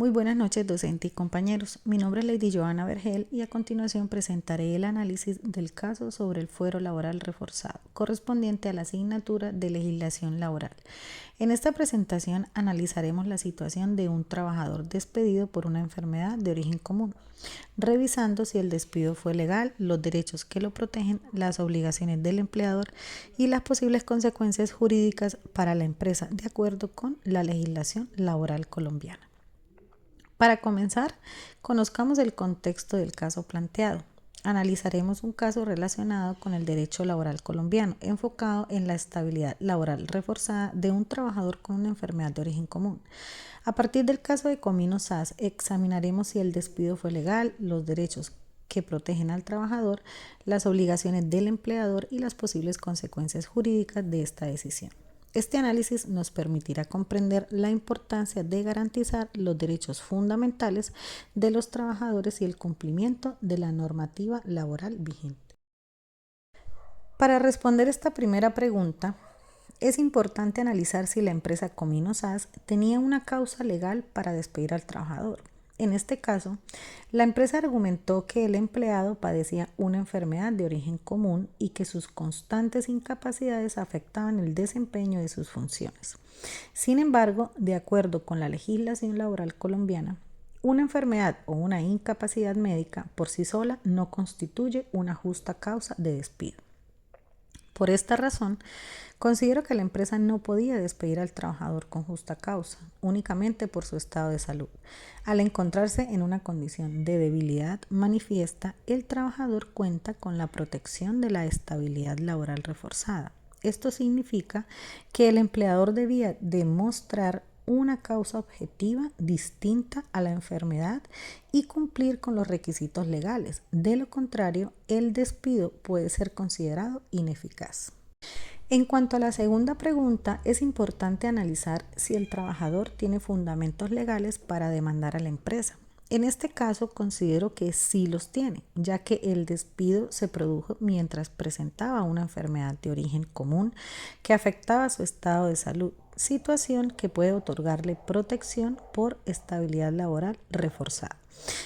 Muy buenas noches, docente y compañeros. Mi nombre es Lady Joana Vergel y a continuación presentaré el análisis del caso sobre el fuero laboral reforzado, correspondiente a la asignatura de legislación laboral. En esta presentación analizaremos la situación de un trabajador despedido por una enfermedad de origen común, revisando si el despido fue legal, los derechos que lo protegen, las obligaciones del empleador y las posibles consecuencias jurídicas para la empresa de acuerdo con la legislación laboral colombiana. Para comenzar, conozcamos el contexto del caso planteado. Analizaremos un caso relacionado con el derecho laboral colombiano, enfocado en la estabilidad laboral reforzada de un trabajador con una enfermedad de origen común. A partir del caso de Comino SAS, examinaremos si el despido fue legal, los derechos que protegen al trabajador, las obligaciones del empleador y las posibles consecuencias jurídicas de esta decisión. Este análisis nos permitirá comprender la importancia de garantizar los derechos fundamentales de los trabajadores y el cumplimiento de la normativa laboral vigente. Para responder esta primera pregunta, es importante analizar si la empresa Comino SAS tenía una causa legal para despedir al trabajador. En este caso, la empresa argumentó que el empleado padecía una enfermedad de origen común y que sus constantes incapacidades afectaban el desempeño de sus funciones. Sin embargo, de acuerdo con la legislación laboral colombiana, una enfermedad o una incapacidad médica por sí sola no constituye una justa causa de despido. Por esta razón, considero que la empresa no podía despedir al trabajador con justa causa, únicamente por su estado de salud. Al encontrarse en una condición de debilidad manifiesta, el trabajador cuenta con la protección de la estabilidad laboral reforzada. Esto significa que el empleador debía demostrar una causa objetiva distinta a la enfermedad y cumplir con los requisitos legales. De lo contrario, el despido puede ser considerado ineficaz. En cuanto a la segunda pregunta, es importante analizar si el trabajador tiene fundamentos legales para demandar a la empresa. En este caso, considero que sí los tiene, ya que el despido se produjo mientras presentaba una enfermedad de origen común que afectaba su estado de salud, situación que puede otorgarle protección por estabilidad laboral reforzada.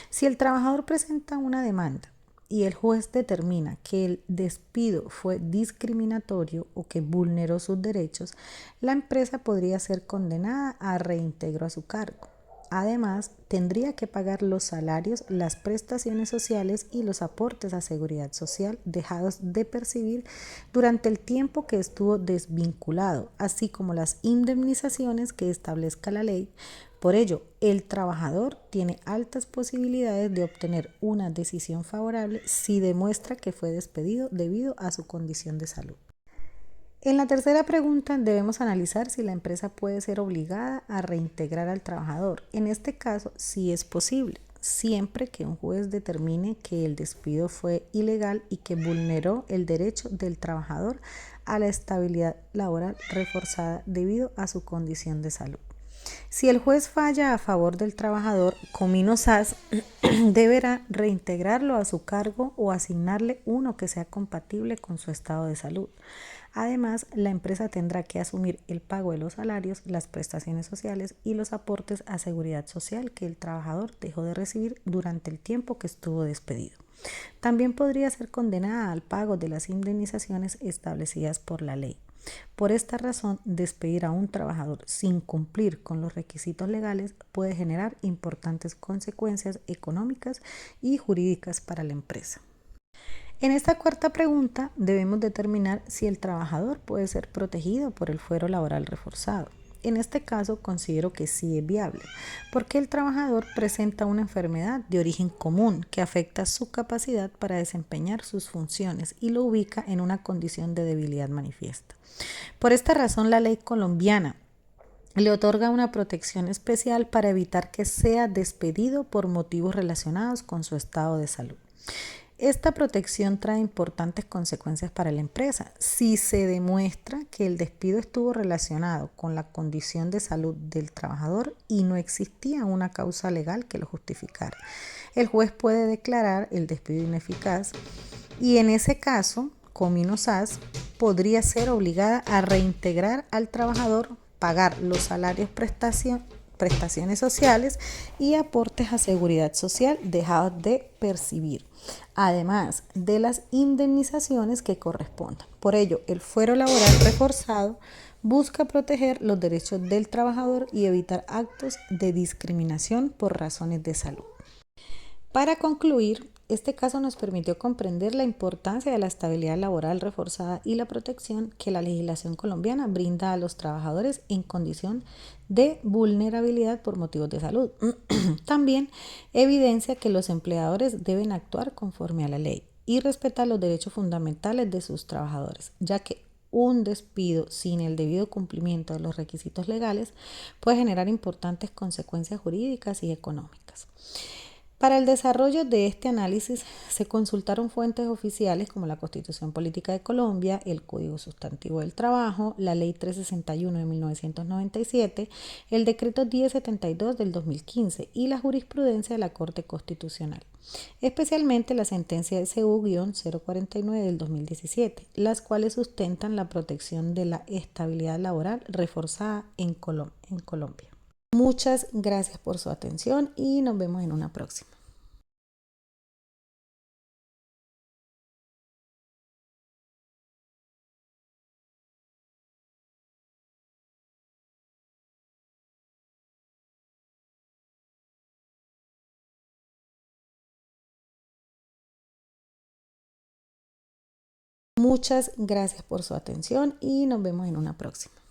Si el trabajador presenta una demanda y el juez determina que el despido fue discriminatorio o que vulneró sus derechos, la empresa podría ser condenada a reintegro a su cargo. Además, tendría que pagar los salarios, las prestaciones sociales y los aportes a seguridad social dejados de percibir durante el tiempo que estuvo desvinculado, así como las indemnizaciones que establezca la ley. Por ello, el trabajador tiene altas posibilidades de obtener una decisión favorable si demuestra que fue despedido debido a su condición de salud. En la tercera pregunta debemos analizar si la empresa puede ser obligada a reintegrar al trabajador. En este caso, sí es posible, siempre que un juez determine que el despido fue ilegal y que vulneró el derecho del trabajador a la estabilidad laboral reforzada debido a su condición de salud. Si el juez falla a favor del trabajador, Comino SAS deberá reintegrarlo a su cargo o asignarle uno que sea compatible con su estado de salud. Además, la empresa tendrá que asumir el pago de los salarios, las prestaciones sociales y los aportes a seguridad social que el trabajador dejó de recibir durante el tiempo que estuvo despedido. También podría ser condenada al pago de las indemnizaciones establecidas por la ley. Por esta razón, despedir a un trabajador sin cumplir con los requisitos legales puede generar importantes consecuencias económicas y jurídicas para la empresa. En esta cuarta pregunta debemos determinar si el trabajador puede ser protegido por el fuero laboral reforzado. En este caso considero que sí es viable, porque el trabajador presenta una enfermedad de origen común que afecta su capacidad para desempeñar sus funciones y lo ubica en una condición de debilidad manifiesta. Por esta razón, la ley colombiana le otorga una protección especial para evitar que sea despedido por motivos relacionados con su estado de salud. Esta protección trae importantes consecuencias para la empresa si se demuestra que el despido estuvo relacionado con la condición de salud del trabajador y no existía una causa legal que lo justificara. El juez puede declarar el despido ineficaz y en ese caso, Comino SAS podría ser obligada a reintegrar al trabajador, pagar los salarios, prestaciones sociales y aportes a seguridad social dejados de percibir, además de las indemnizaciones que correspondan. Por ello, el fuero laboral reforzado busca proteger los derechos del trabajador y evitar actos de discriminación por razones de salud. Para concluir, este caso nos permitió comprender la importancia de la estabilidad laboral reforzada y la protección que la legislación colombiana brinda a los trabajadores en condición de vulnerabilidad por motivos de salud. También evidencia que los empleadores deben actuar conforme a la ley y respetar los derechos fundamentales de sus trabajadores, ya que un despido sin el debido cumplimiento de los requisitos legales puede generar importantes consecuencias jurídicas y económicas. Para el desarrollo de este análisis se consultaron fuentes oficiales como la Constitución Política de Colombia, el Código Sustantivo del Trabajo, la Ley 361 de 1997, el Decreto 1072 del 2015 y la jurisprudencia de la Corte Constitucional, especialmente la sentencia SU-049 del 2017, las cuales sustentan la protección de la estabilidad laboral reforzada en Colombia. Muchas gracias por su atención y nos vemos en una próxima. Muchas gracias por su atención y nos vemos en una próxima.